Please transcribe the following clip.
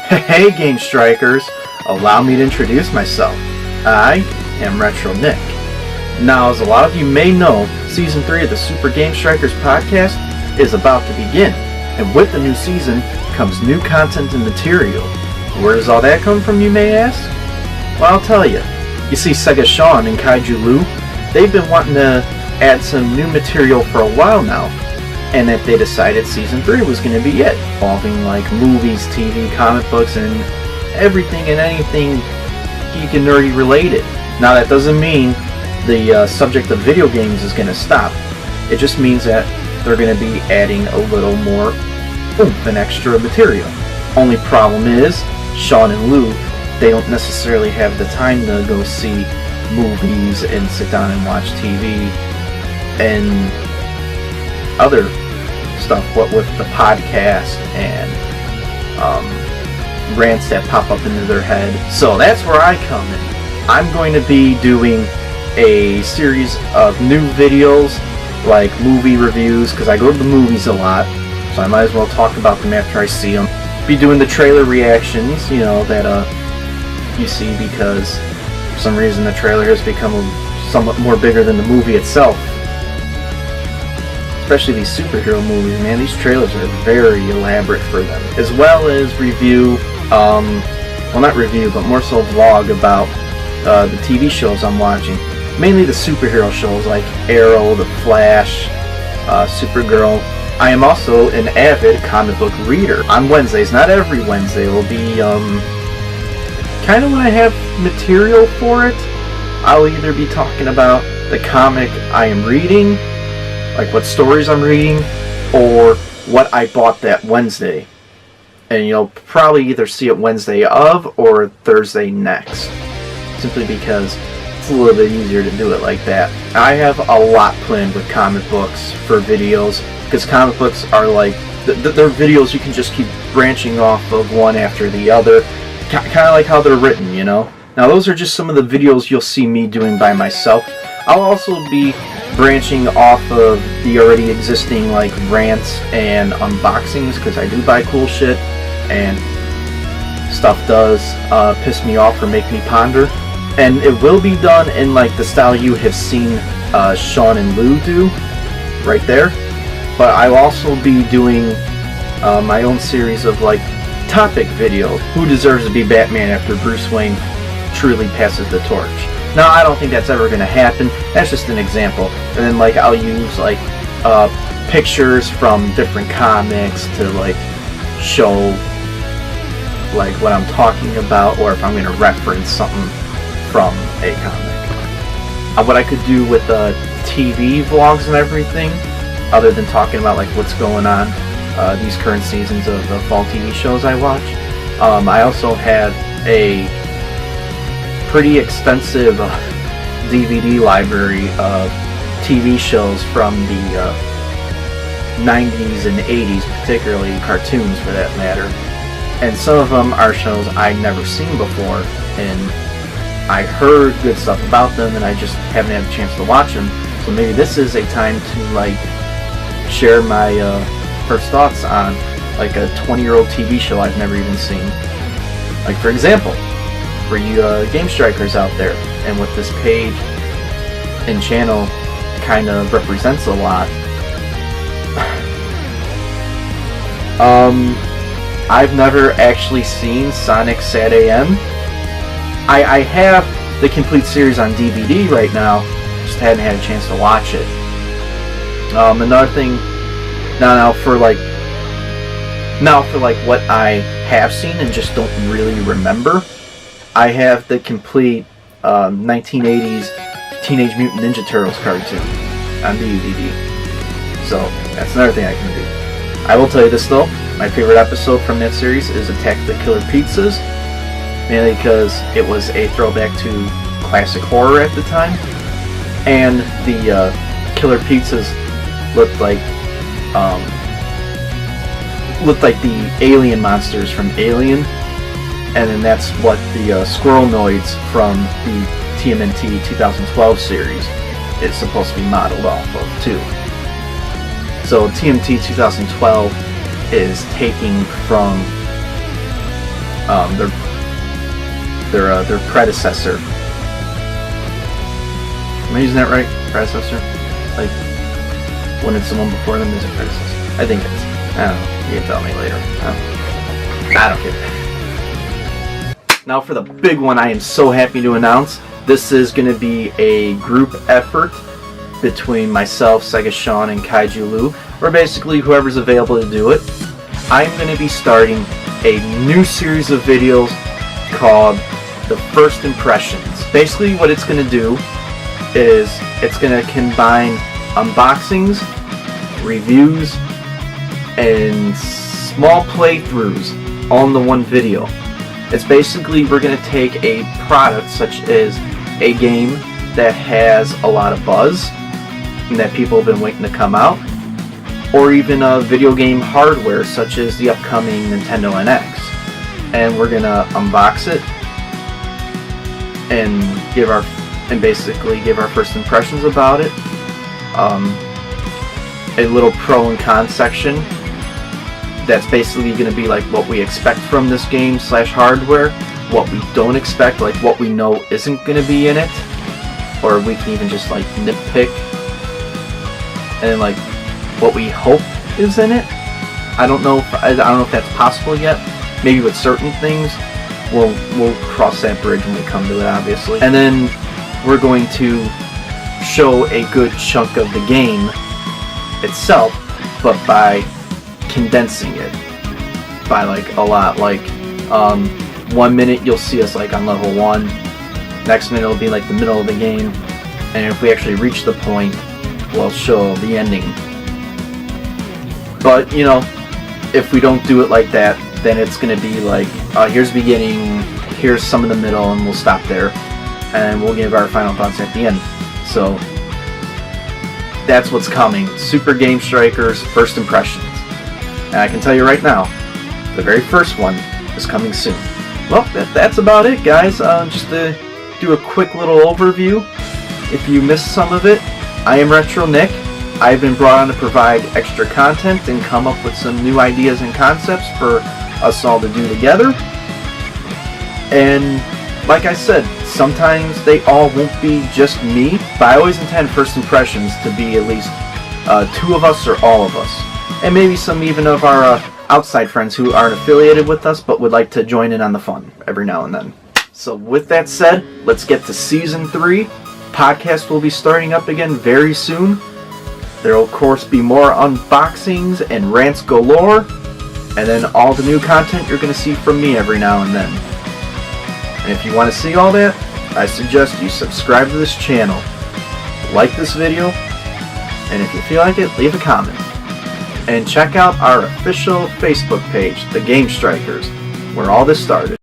Hey Game Strikers, allow me to introduce myself. I am Retronick. Now, as a lot of you may know, Season 3 of the Super Game Strikers podcast is about to begin, and with the new season comes new content and material. Where does all that come from, you may ask? Well, I'll tell you. You see, Sega Sean and Kaiju Lou, they've been wanting to add some new material for a while now, and that they decided Season 3 was going to be it, involving like movies, TV, comic books, and everything and anything geek and nerdy related. Now, that doesn't mean the subject of video games is going to stop. It just means that they're going to be adding a little more oomph and extra material. Only problem is, Sean and Lou, they don't necessarily have the time to go see movies and sit down and watch TV and other stuff, what with the podcast and rants that pop up into their head. So that's where I come in. I'm going to be doing a series of new videos, like movie reviews, because I go to the movies a lot, so I might as well talk about them after I see them. Be doing the trailer reactions, you know, that you see, because for some reason the trailer has become somewhat more bigger than the movie itself. Especially these superhero movies, man, these trailers are very elaborate for them. As well as review, well, not review, but more so vlog about the TV shows I'm watching. Mainly the superhero shows like Arrow, The Flash, Supergirl. I am also an avid comic book reader. On Wednesdays, not every Wednesday, will be kind of when I have material for it. I'll either be talking about the comic I am reading, like what stories I'm reading, or what I bought that Wednesday. And you'll probably either see it Wednesday of or Thursday next, simply because it's a little bit easier to do it like that. I have a lot planned with comic books for videos, because comic books are like, they're videos you can just keep branching off of one after the other, kind of like how they're written, you know? Now, those are just some of the videos you'll see me doing by myself. I'll also be branching off of the already existing like rants and unboxings, because I do buy cool shit, and stuff does piss me off or make me ponder. And it will be done in like the style you have seen Sean and Lou do, right there. But I'll also be doing my own series of like topic videos. Who deserves to be Batman after Bruce Wayne truly passes the torch? Now, I don't think that's ever going to happen. That's just an example. And then like I'll use like pictures from different comics to like show like what I'm talking about, or if I'm going to reference something from a comic. What I could do with TV vlogs and everything, other than talking about like what's going on these current seasons of the fall TV shows I watch. I also have a pretty extensive DVD library of TV shows from the 90s and 80s, particularly cartoons for that matter. And some of them are shows I'd never seen before, and I heard good stuff about them, and I just haven't had a chance to watch them. So maybe this is a time to like share my first thoughts on like a 20-year-old TV show I've never even seen. Like, for example, for you Game Strikers out there, and what this page and channel kind of represents a lot. I've never actually seen Sonic Sat AM. I have the complete series on DVD right now, just hadn't had a chance to watch it. Another thing, now for like what I have seen and just don't really remember, I have the complete 1980s Teenage Mutant Ninja Turtles cartoon on DVD. So that's another thing I can do. I will tell you this though, my favorite episode from that series is Attack of the Killer Pizzas, mainly because it was a throwback to classic horror at the time, and the Killer Pizzas looked like the alien monsters from Alien, and then that's what the Squirrelnoids from the TMNT 2012 series is supposed to be modeled off of too. So TMNT 2012 is taking from their predecessor. Am I using that right? Predecessor? Like, when it's the one before them, there's a predecessor. I think it is. I don't know. You can tell me later. I don't care. Now for the big one I am so happy to announce. This is going to be a group effort between myself, Sega Sean, and Kaiju Lou, or basically whoever's available to do it. I'm going to be starting a new series of videos called The First Impressions. Basically what it's going to do is it's going to combine unboxings, reviews, and small playthroughs all in the one video. It's basically we're going to take a product such as a game that has a lot of buzz and that people have been waiting to come out, or even a video game hardware such as the upcoming Nintendo NX, and we're going to unbox it and basically give our first impressions about it. A little pro and con section that's basically going to be like what we expect from this game / hardware, what we don't expect, like what we know isn't going to be in it, or we can even just like nitpick, and like what we hope is in it. I don't know if that's possible yet. Maybe with certain things, we'll cross that bridge when we come to it, obviously. And then we're going to show a good chunk of the game itself, but by condensing it by like a lot. Like 1 minute you'll see us like on level 1, next minute it'll be like the middle of the game, and if we actually reach the point, we'll show the ending. But you know, if we don't do it like that, then it's gonna be like here's the beginning, here's some of the middle, and we'll stop there, and we'll give our final thoughts at the end. So that's what's coming. Super Game Strikers First Impressions. And I can tell you right now, the very first one is coming soon. Well, that's about it, guys. Just to do a quick little overview. If you missed some of it, I am Retronick. I've been brought on to provide extra content and come up with some new ideas and concepts for us all to do together. And like I said, sometimes they all won't be just me, but I always intend First Impressions to be at least 2 of us or all of us. And maybe some even of our outside friends who aren't affiliated with us but would like to join in on the fun every now and then. So with that said, let's get to Season 3. Podcast will be starting up again very soon. There will of course be more unboxings and rants galore, and then all the new content you're going to see from me every now and then. And if you want to see all that, I suggest you subscribe to this channel, like this video, and if you feel like it, leave a comment. And check out our official Facebook page, The Game Strikers, where all this started.